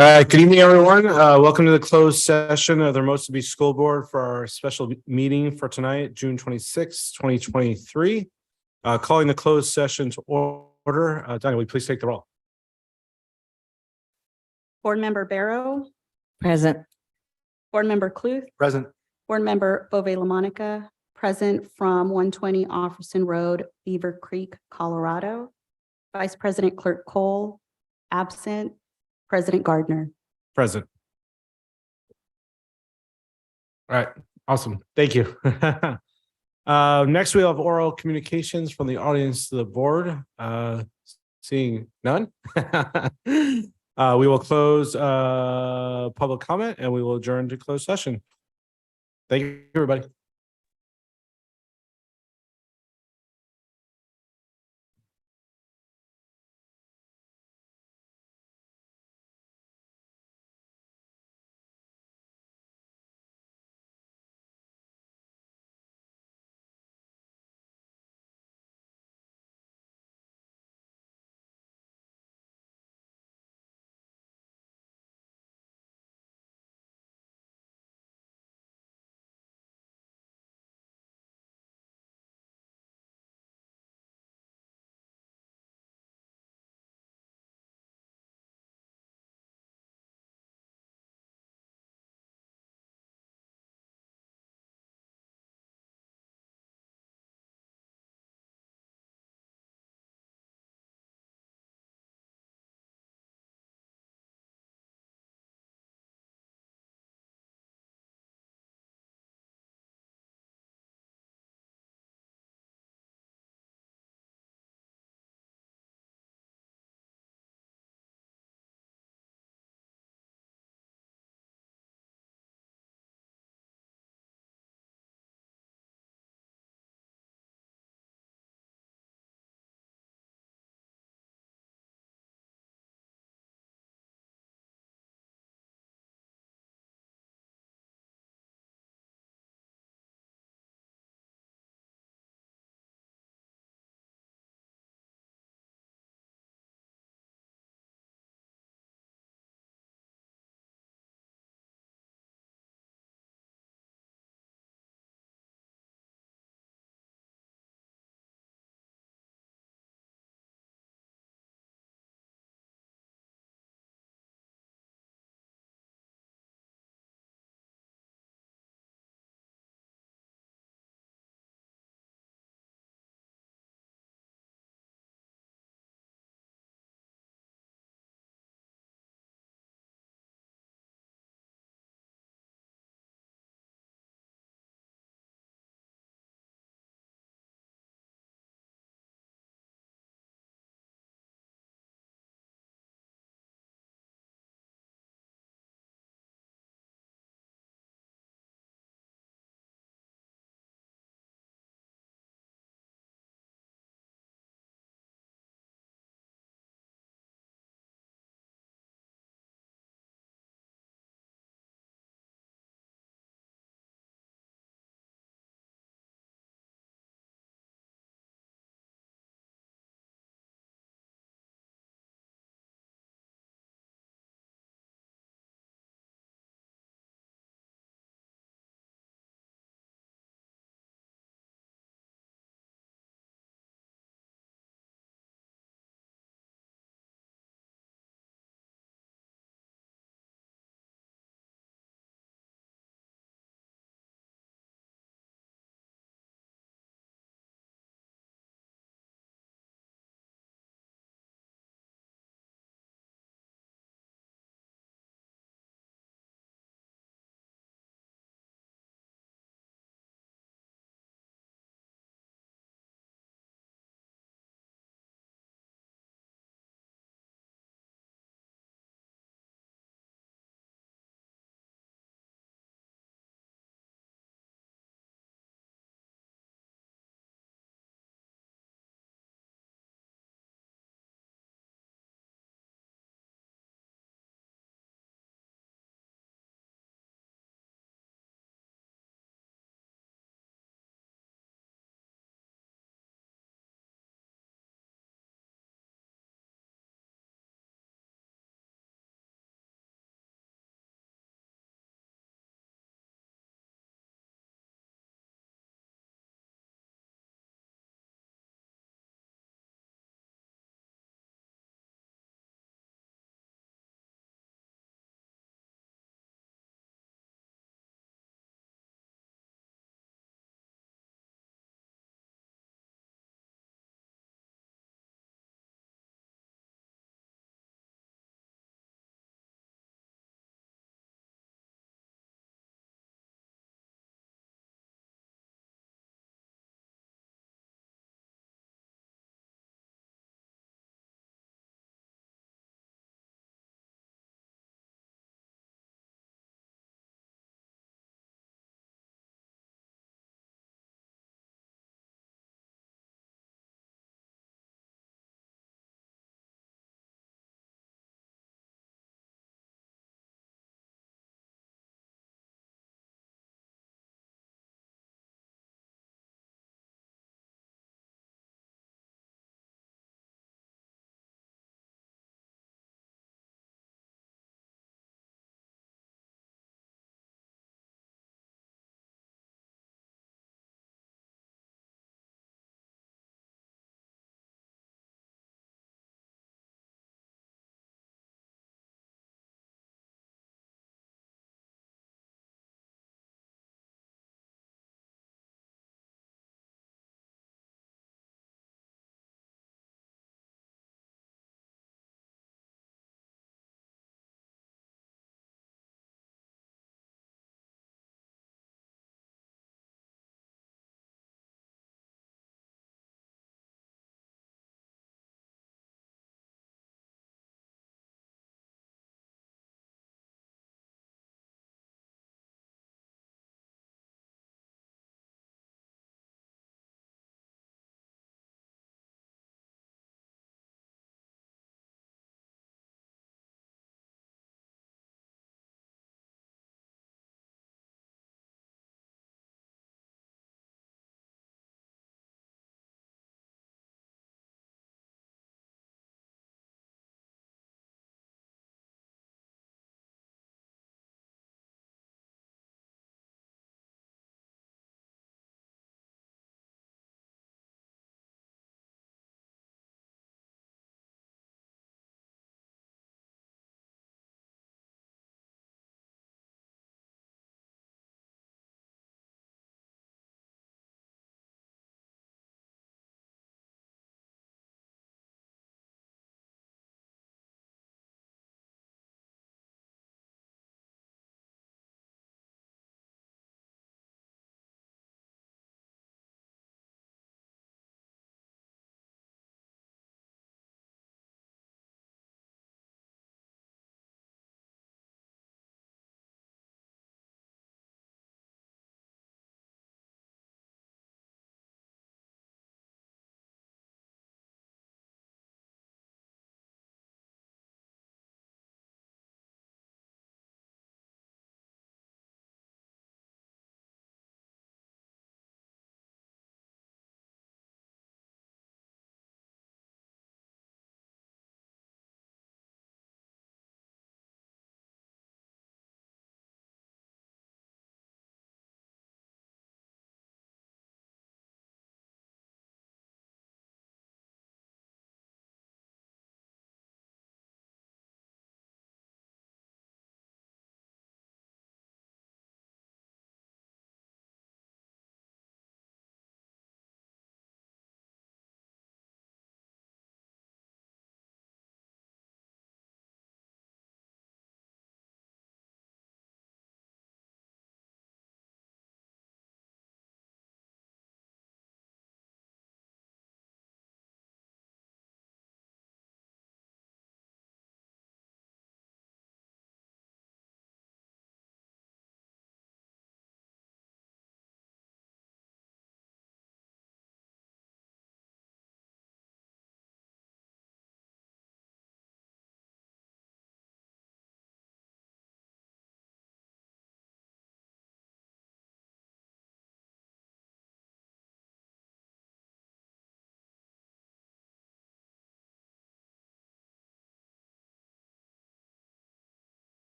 Good evening, everyone. Welcome to the closed session of the Hermosa Beach School Board for our special meeting for tonight, June 26, 2023. Calling the closed session to order. Donnie, will you please take the roll? Board Member Barrow, Present. Board Member Cluth, Present. Board Member Bove LaMonica, present from 120 Offerson Road, Beaver Creek, Colorado. Vice President Clerk Cole, absent. President Gardner. Present. All right, awesome. Thank you. Next, we have oral communications from the audience to the board. Seeing none. We will close public comment and we will adjourn to closed session. Thank you, everybody.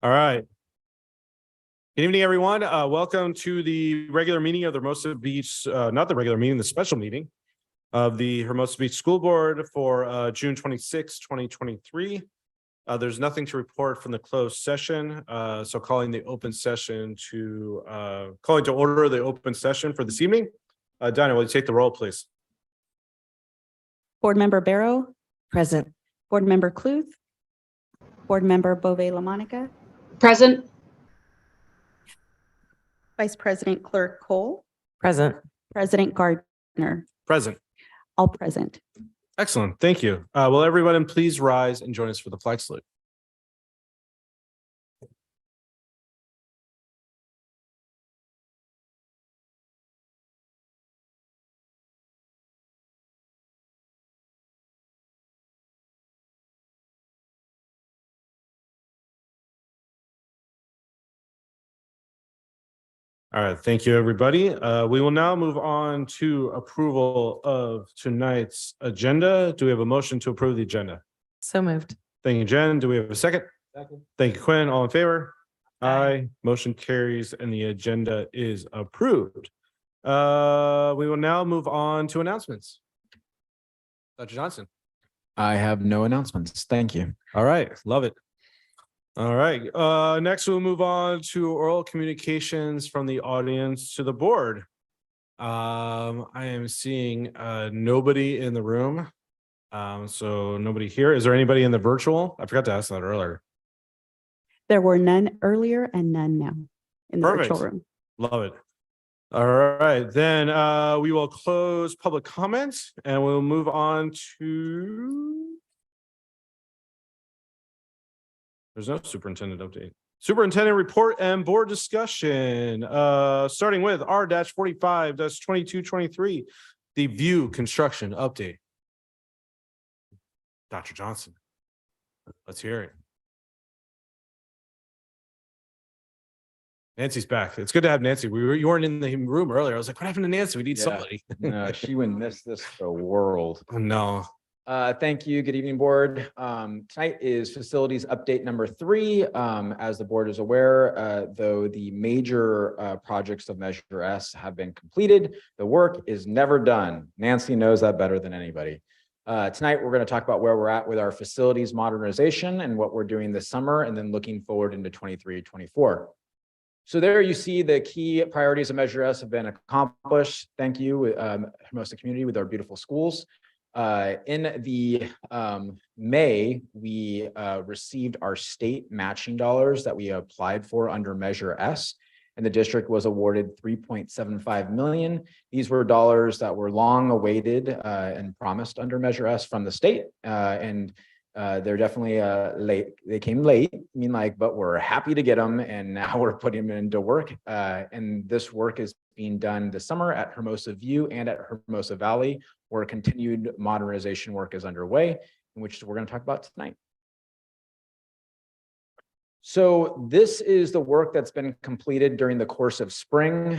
All right. Good evening, everyone. Welcome to the regular meeting of the Hermosa Beach, not the regular meeting, the special meeting of the Hermosa Beach School Board for June 26, 2023. There's nothing to report from the closed session. So calling to order the open session for this evening. Dinah, will you take the roll, please? Board Member Barrow, Present. Board Member Cluth, Board Member Bove LaMonica, Present. Vice President Clerk Cole, Present. President Gardner, Present. all present. Excellent. Thank you. Will everyone please rise and join us for the flag salute? All right, thank you, everybody. We will now move on to approval of tonight's agenda. Do we have a motion to approve the agenda? So moved. Thank you, Jen. Do we have a second? Second. Thank you, Quinn. All in favor? Aye. Motion carries and the agenda is approved. We will now move on to announcements. Dr. Johnson. I have no announcements. Thank you. All right, love it. All right, next we'll move on to oral communications from the audience to the board. I am seeing nobody in the room. So nobody here. Is there anybody in the virtual? I forgot to ask that earlier. There were none earlier and none now in the Perfect. virtual room. Love it. All right, then we will close public comments and we'll move on to. There's no superintendent update. Superintendent report and board discussion. Starting with R-45-2223, the View construction update. Dr. Johnson, let's hear it. Nancy's back. It's good to have Nancy. You weren't in the room earlier. I was like, what happened to Nancy? We need somebody. No, she would miss this the world. Oh, no. Thank you. Good evening, board. Tonight is facilities update number 3. As the board is aware, though the major projects of Measure S have been completed, the work is never done. Nancy knows that better than anybody. Tonight, we're going to talk about where we're at with our facilities modernization and what we're doing this summer, and then looking forward into 23-24. So there you see the key priorities of Measure S have been accomplished. Thank you, Hermosa community, with our beautiful schools. In the May, we received our state matching dollars that we applied for under Measure S, and the district was awarded $3.75 million. These were dollars that were long awaited and promised under Measure S from the state, and they're definitely late. They came late, but we're happy to get them, and now we're putting them into work. And this work is being done this summer at Hermosa View and at Hermosa Valley, where continued modernization work is underway, in which we're going to talk about tonight. So this is the work that's been completed during the course of spring.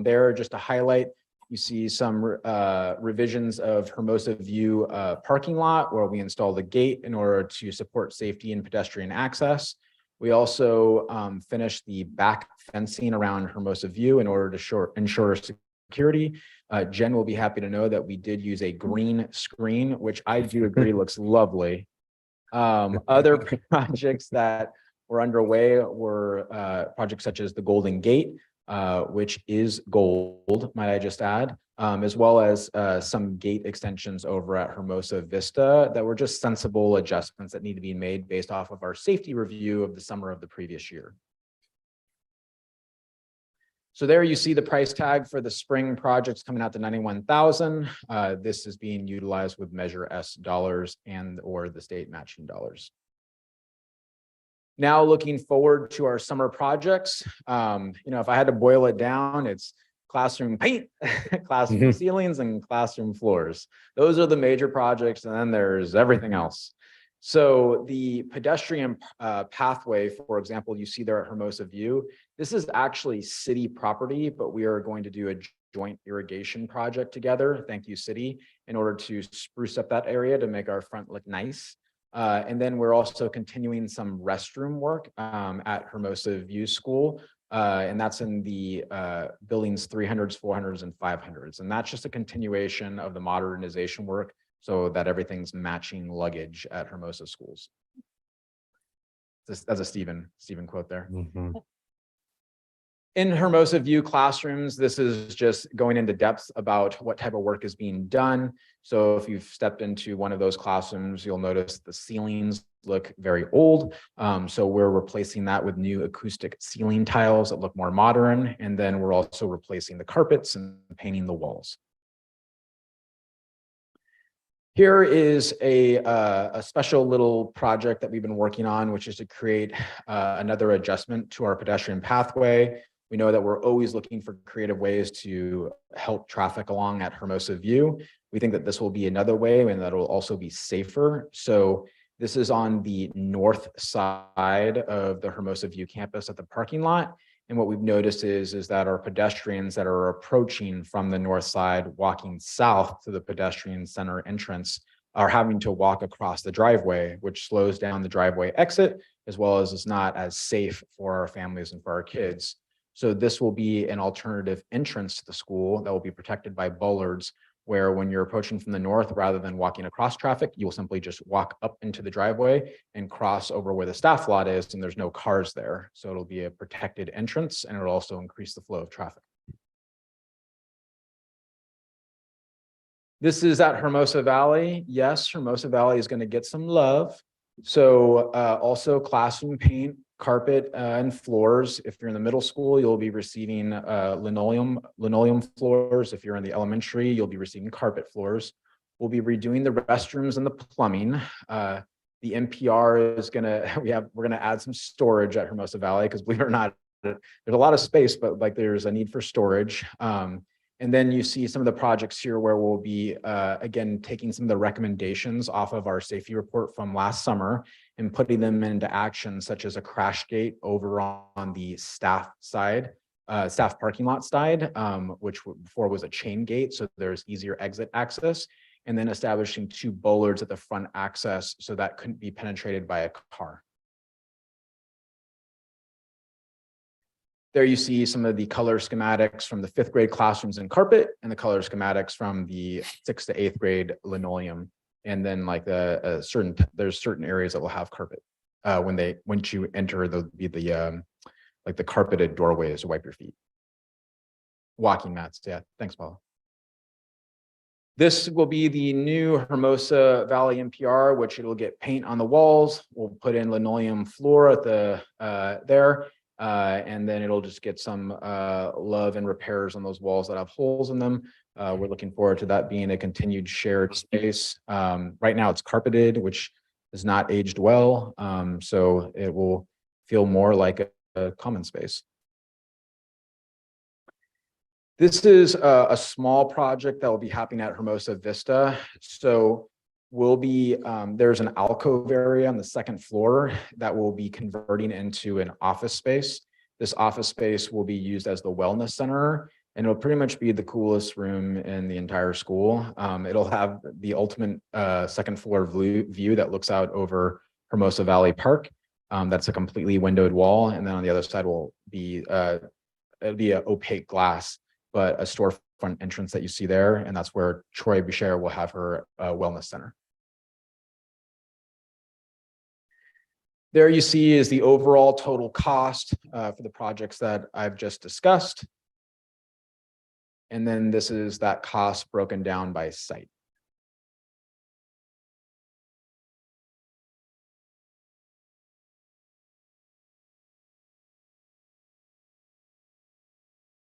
There, just to highlight, you see some revisions of Hermosa View parking lot, where we installed a gate in order to support safety and pedestrian access. We also finished the back fencing around Hermosa View in order to ensure security. Jen will be happy to know that we did use a green screen, which I do agree looks lovely. Other projects that were underway were projects such as the Golden Gate, which is gold, might I just add, as well as some gate extensions over at Hermosa Vista that were just sensible adjustments that need to be made based off of our safety review of the summer of the previous year. So there you see the price tag for the spring projects coming out to $91,000. This is being utilized with Measure S dollars and or the state matching dollars. Now looking forward to our summer projects. If I had to boil it down, it's classroom paint, classroom ceilings, and classroom floors. Those are the major projects, and then there's everything else. So the pedestrian pathway, for example, you see there at Hermosa View, this is actually city property, but we are going to do a joint irrigation project together, thank you city, in order to spruce up that area to make our front look nice. And then we're also continuing some restroom work at Hermosa View School. And that's in the buildings 300s, 400s, and 500s. And that's just a continuation of the modernization work so that everything's matching luggage at Hermosa schools. That's a Stephen quote there. In Hermosa View classrooms, this is just going into depth about what type of work is being done. So if you've stepped into one of those classrooms, you'll notice the ceilings look very old. So we're replacing that with new acoustic ceiling tiles that look more modern. And then we're also replacing the carpets and painting the walls. Here is a special little project that we've been working on, which is to create another adjustment to our pedestrian pathway. We know that we're always looking for creative ways to help traffic along at Hermosa View. We think that this will be another way and that will also be safer. So this is on the north side of the Hermosa View campus at the parking lot. And what we've noticed is that our pedestrians that are approaching from the north side, walking south to the pedestrian center entrance, are having to walk across the driveway, which slows down the driveway exit, as well as is not as safe for our families and for our kids. So this will be an alternative entrance to the school that will be protected by bollards, where when you're approaching from the north, rather than walking across traffic, you'll simply just walk up into the driveway and cross over where the staff lot is, and there's no cars there. So it'll be a protected entrance, and it'll also increase the flow of traffic. This is at Hermosa Valley. Yes, Hermosa Valley is going to get some love. So also classroom paint, carpet, and floors. If you're in the middle school, you'll be receiving linoleum floors. If you're in the elementary, you'll be receiving carpet floors. We'll be redoing the restrooms and the plumbing. The NPR is we're gonna add some storage at Hermosa Valley, because believe it or not, there's a lot of space, but like there's a need for storage. And then you see some of the projects here where we'll be, again, taking some of the recommendations off of our safety report from last summer and putting them into action, such as a crash gate over on the staff side, staff parking lot side, which before was a chain gate, so there's easier exit access, and then establishing 2 bollards at the front access so that couldn't be penetrated by a car. There you see some of the color schematics from the 5th grade classrooms in carpet, and the color schematics from the 6th to 8th grade linoleum. And then like there's certain areas that will have carpet. Once you enter, there'll be like the carpeted doorways to wipe your feet. Walking mats, yeah. Thanks, Paula. This will be the new Hermosa Valley NPR, which it'll get paint on the walls. We'll put in linoleum floor at the there. And then it'll just get some love and repairs on those walls that have holes in them. We're looking forward to that being a continued shared space. Right now it's carpeted, which is not aged well. So it will feel more like a common space. This is a small project that will be happening at Hermosa Vista. So we'll be, there's an alcove area on the 2nd floor that will be converting into an office space. This office space will be used as the wellness center, and it'll pretty much be the coolest room in the entire school. It'll have the ultimate 2nd floor view that looks out over Hermosa Valley Park. That's a completely windowed wall, and then on the other side will be it'll be an opaque glass, but a storefront entrance that you see there, and that's where Troy Boucher will have her wellness center. There you see is the overall total cost for the projects that I've just discussed. And then this is that cost broken down by site.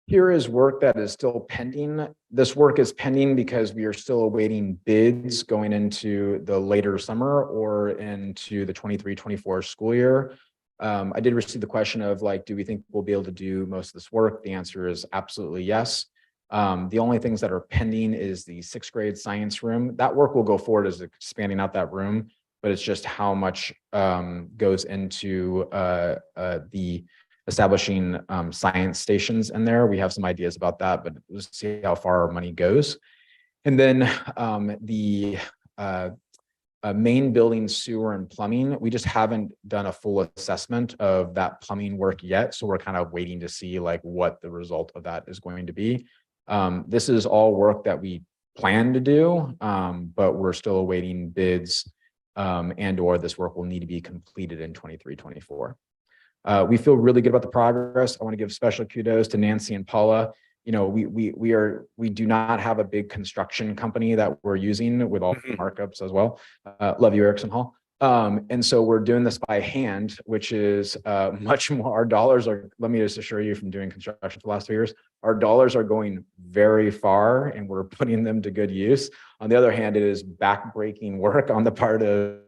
Here is work that is still pending. This work is pending because we are still awaiting bids going into the later summer or into the 23-24 school year. I did receive the question of like, do we think we'll be able to do most of this work? The answer is absolutely yes. The only things that are pending is the 6th grade science room. That work will go forward as expanding out that room, but it's just how much goes into the establishing science stations in there. We have some ideas about that, but we'll see how far our money goes. And then the main building, sewer, and plumbing. We just haven't done a full assessment of that plumbing work yet. So we're kind of waiting to see like what the result of that is going to be. This is all work that we plan to do, but we're still awaiting bids and or this work will need to be completed in 23-24. We feel really good about the progress. I want to give special kudos to Nancy and Paula. You know, we do not have a big construction company that we're using with all the markups as well. Love you, Erickson Hall. And so we're doing this by hand, which is much more. Our dollars are, let me just assure you from doing construction for the last 2 years, our dollars are going very far and we're putting them to good use. On the other hand, it is backbreaking work on the part of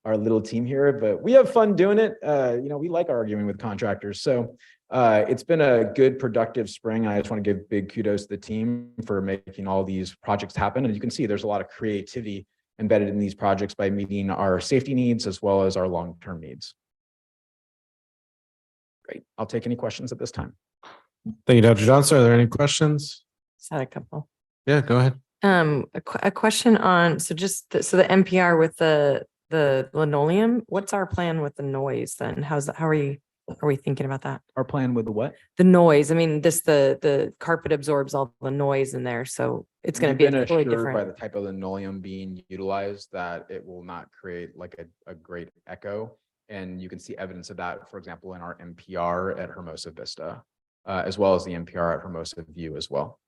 our little team here, but we have fun doing it. You know, we like arguing with contractors. So it's been a good, productive spring. I just want to give big kudos to the team for making all these projects happen. And you can see there's a lot of creativity embedded in these projects by meeting our safety needs as well as our long-term needs. Great. I'll take any questions at this time. Thank you, Dr. Johnson. Are there any questions? Just had a couple. Yeah, go ahead. A question on, so just, so the NPR with the linoleum, what's our plan with the noise then? How are we thinking about that? Our plan with the what? The noise, I mean, the carpet absorbs all the noise in there, so it's going to be We've been totally assured by different. the type of linoleum being utilized that it will not create like a great echo. And you can see evidence of that, for example, in our NPR at Hermosa Vista, as well as the NPR at Hermosa View as well.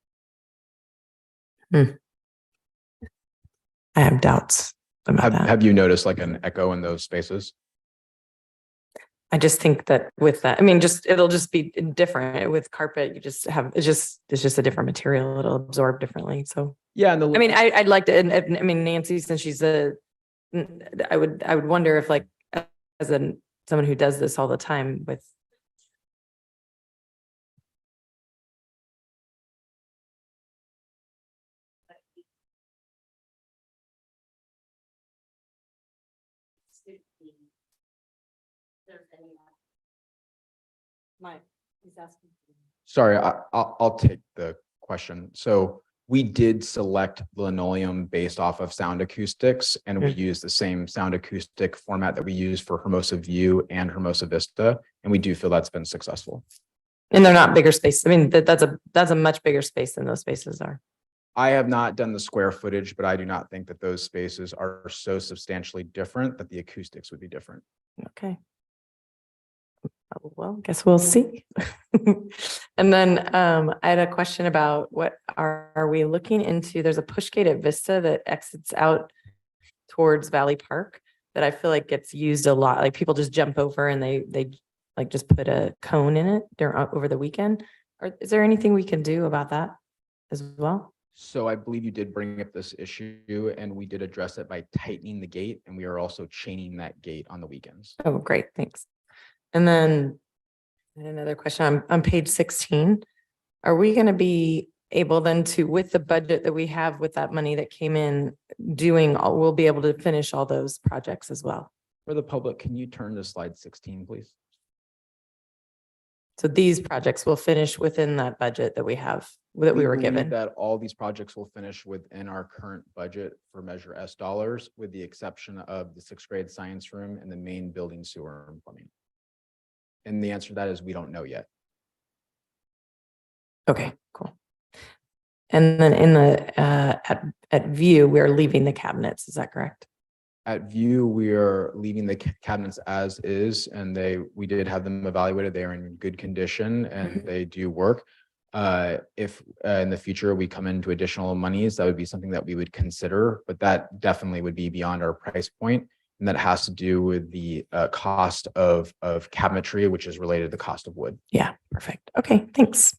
I have doubts about that. Have you noticed like an echo in those spaces? I just think that with that, I mean, it'll just be different with carpet. You just have, it's just a different material. It'll absorb differently. So Yeah, and I mean, I'd like to, and I mean, Nancy, since she's I would wonder if like, as someone who does this all the time with. Sorry, I'll take the question. So we did select linoleum based off of sound acoustics, and we use the same sound acoustic format that we use for Hermosa View and Hermosa Vista, and we do feel that's been successful. And they're not bigger space. I mean, that's a much bigger space than those spaces are. I have not done the square footage, but I do not think that those spaces are so substantially different that the acoustics would be different. Okay. Well, guess we'll see. And then I had a question about what are we looking into? There's a push gate at Vista that exits out towards Valley Park that I feel like gets used a lot. Like people just jump over and they like just put a cone in it over the weekend. Is there anything we can do about that as well? So I believe you did bring up this issue, and we did address it by tightening the gate, and we are also chaining that gate on the weekends. Oh, great. Thanks. And then another question on page 16. Are we going to be able then to, with the budget that we have with that money that came in, we'll be able to finish all those projects as well? For the public, can you turn to slide 16, please? So these projects will finish within that budget that we have, that we were believe given. that all these projects will finish within our current budget for Measure S dollars, with the exception of the 6th grade science room and the main building, sewer, and plumbing. And the answer to that is we don't know yet. Okay, cool. And then in the at View, we're leaving the cabinets. Is that correct? At View, we are leaving the cabinets as is, and we did have them evaluated. They are in good condition and they do work. If in the future we come into additional monies, that would be something that we would consider, but that definitely would be beyond our price point. And that has to do with the cost of cabinetry, which is related to the cost of wood. Yeah, perfect. Okay, thanks.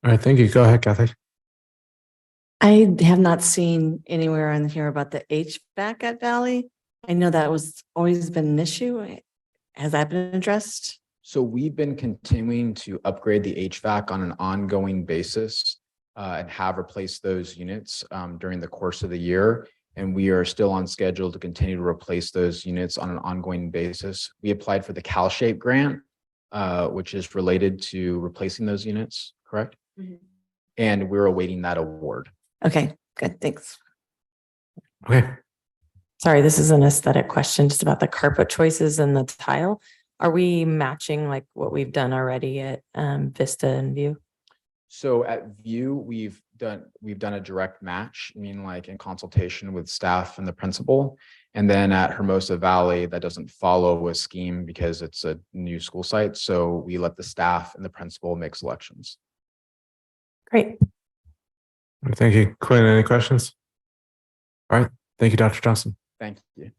All right, thank you. Go ahead, Kathy. I have not seen anywhere on here about the HVAC at Valley. I know that was always been an issue. Has that been addressed? So we've been continuing to upgrade the HVAC on an ongoing basis and have replaced those units during the course of the year. And we are still on schedule to continue to replace those units on an ongoing basis. We applied for the CalShape grant, which is related to replacing those units, correct? Mm-hmm. And we're awaiting that award. Okay, good. Thanks. Okay. Sorry, this is an aesthetic question just about the carpet choices and the tile. Are we matching like what we've done already at Vista and View? So at View, we've done a direct match, I mean, like in consultation with staff and the principal. And then at Hermosa Valley, that doesn't follow a scheme because it's a new school site. So we let the staff and the principal make selections. Great. Thank you. Quinn, any questions? All right. Thank you, Dr. Johnson. Thank you.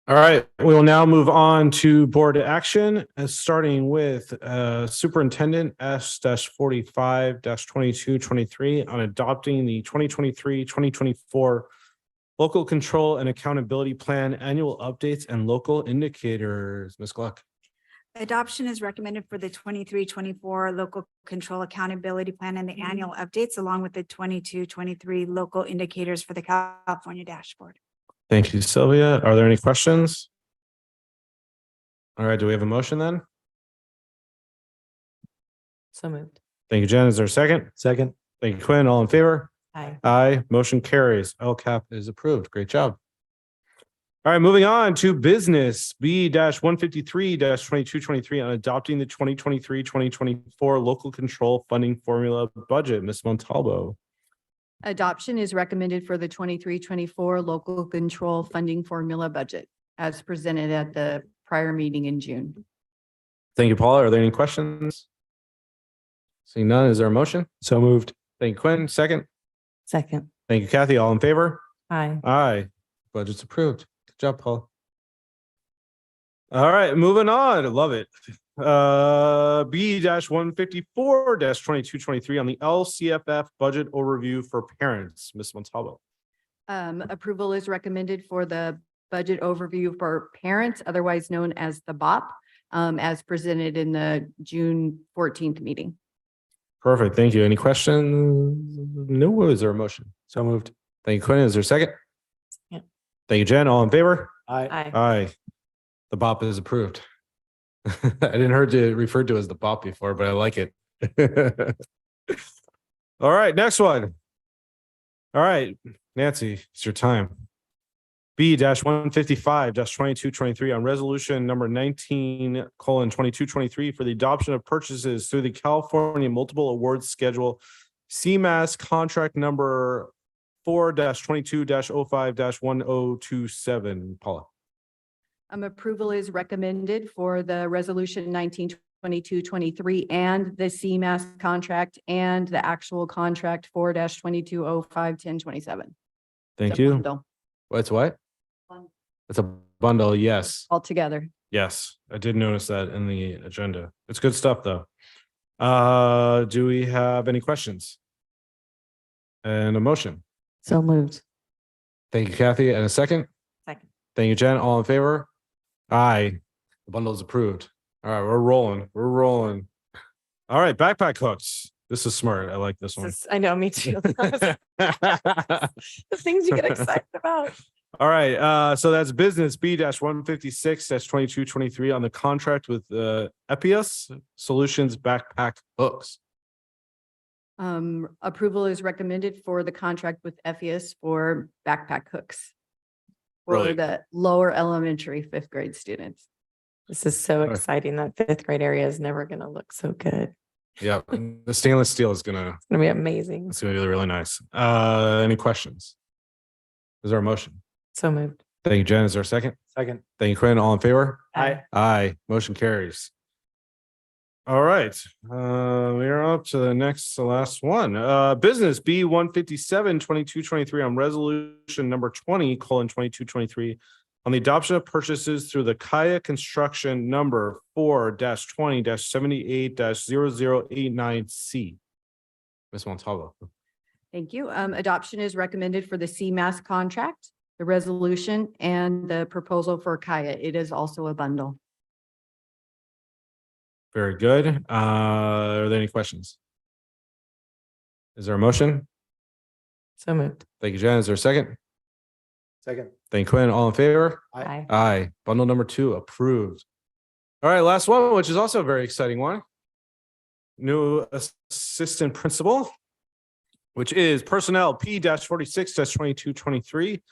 All right, we will now move on to board action, starting with Superintendent S-45-2223 on adopting the 2023-2024 Local Control and Accountability Plan Annual Updates and Local Indicators. Ms. Gluck. Adoption is recommended for the 23-24 local control accountability plan and the annual updates, along with the 22-23 local indicators for the California dashboard. Thank you, Sylvia. Are there any questions? All right, do we have a motion then? So moved. Thank you, Jen. Is there a second? Second. Thank you, Quinn. All in favor? Aye. Aye. Motion carries. LCAP is approved. Great job. All right, moving on to business B-153-2223 on adopting the 2023-2024 local control funding formula budget. Ms. Montalvo. Adoption is recommended for the 23-24 local control funding formula budget as presented at the prior meeting in June. Thank you, Paula. Are there any questions? Seeing none, is there a motion? So moved. Thank you, Quinn. Second. Second. Thank you, Kathy. All in favor? Aye. Aye. Budget's approved. Good job, Paul. All right, moving on. I love it. B-154-2223 on the LCFF budget overview for parents. Ms. Montalvo. Approval is recommended for the budget overview for parents, otherwise known as the BOP, as presented in the June 14th meeting. Perfect. Thank you. Any questions? No. Is there a motion? So moved. Thank you, Quinn. Is there a second? Yeah. Thank you, Jen. All in favor? Aye. Aye. The BOP is approved. I didn't heard it referred to as the BOP before, but I like it. All right, next one. All right, Nancy, it's your time. B-155-2223 on resolution number 19:2223 for the adoption of purchases through the California Multiple Awards Schedule, CMAS contract number 4-22-05-1027. Paula. Approval is recommended for the resolution 19-2223 and the CMAS contract and the actual contract 4-2205-1027. Thank you. It's what? It's a bundle. Yes. Altogether. Yes. I did notice that in the agenda. It's good stuff though. Do we have any questions? And a motion? So moved. Thank you, Kathy. And a second? Second. Thank you, Jen. All in favor? Aye. The bundle is approved. All right, we're rolling. We're rolling. All right, backpack hooks. This is smart. I like this one. I know, me too. The things you get excited about. All right, so that's business B-156-2223 on the contract with Epius Solutions backpack hooks. Approval is recommended for the contract with Ephius for backpack hooks for Really? the lower elementary 5th grade students. This is so exciting. That 5th grade area is never going to look so good. Yeah, the stainless steel is gonna It's going to be amazing. it's gonna be really nice. Any questions? Is there a motion? So moved. Thank you, Jen. Is there a second? Second. Thank you, Quinn. All in favor? Aye. Aye. Motion carries. All right. We are up to the last one. Business B-157-2223 on resolution number 20:2223 on the adoption of purchases through the Kaya construction number 4-20-78-0089C. Ms. Montalvo. Thank you. Adoption is recommended for the CMAS contract, the resolution, and the proposal for Kaya. It is also a bundle. Very good. Are there any questions? Is there a motion? So moved. Thank you, Jen. Is there a second? Second. Thank you, Quinn. All in favor? Aye. Aye. Bundle number 2 approved. All right, last one, which is also a very exciting one. New assistant principal. which is personnel P-46-2223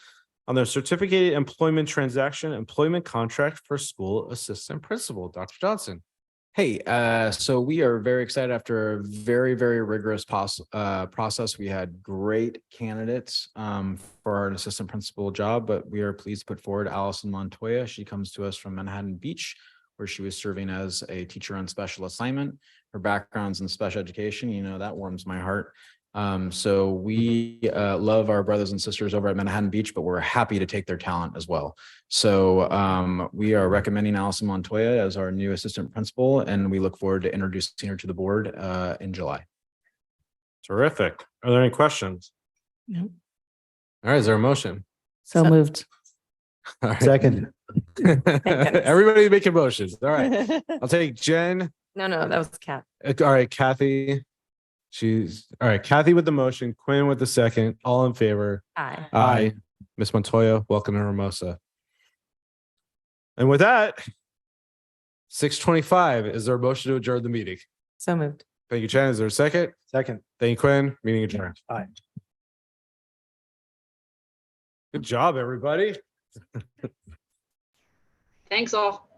on their certificated employment transaction employment contract for school assistant principal. Dr. Johnson. Hey, so we are very excited after a very, very rigorous process. We had great candidates for an assistant principal job, but we are pleased to put forward Allison Montoya. She comes to us from Manhattan Beach, where she was serving as a teacher on special assignment. Her background's in special education, you know, that warms my heart. So we love our brothers and sisters over at Manhattan Beach, but we're happy to take their talent as well. So we are recommending Allison Montoya as our new assistant principal, and we look forward to introducing her to the board in July. Terrific. Are there any questions? No. All right, is there a motion? So moved. All right. Second. Everybody making motions. All right. I'll take Jen. No, that was Kat. All right, Kathy. All right, Kathy with the motion, Quinn with the second. All in favor? Aye. Aye. Miss Montoya, welcome to Hermosa. And with that, 6:25, is there a motion to adjourn the meeting? So moved. Thank you, Jen. Is there a second? Second. Thank you, Quinn. Meeting adjourned. Aye. Good job, everybody. Thanks all.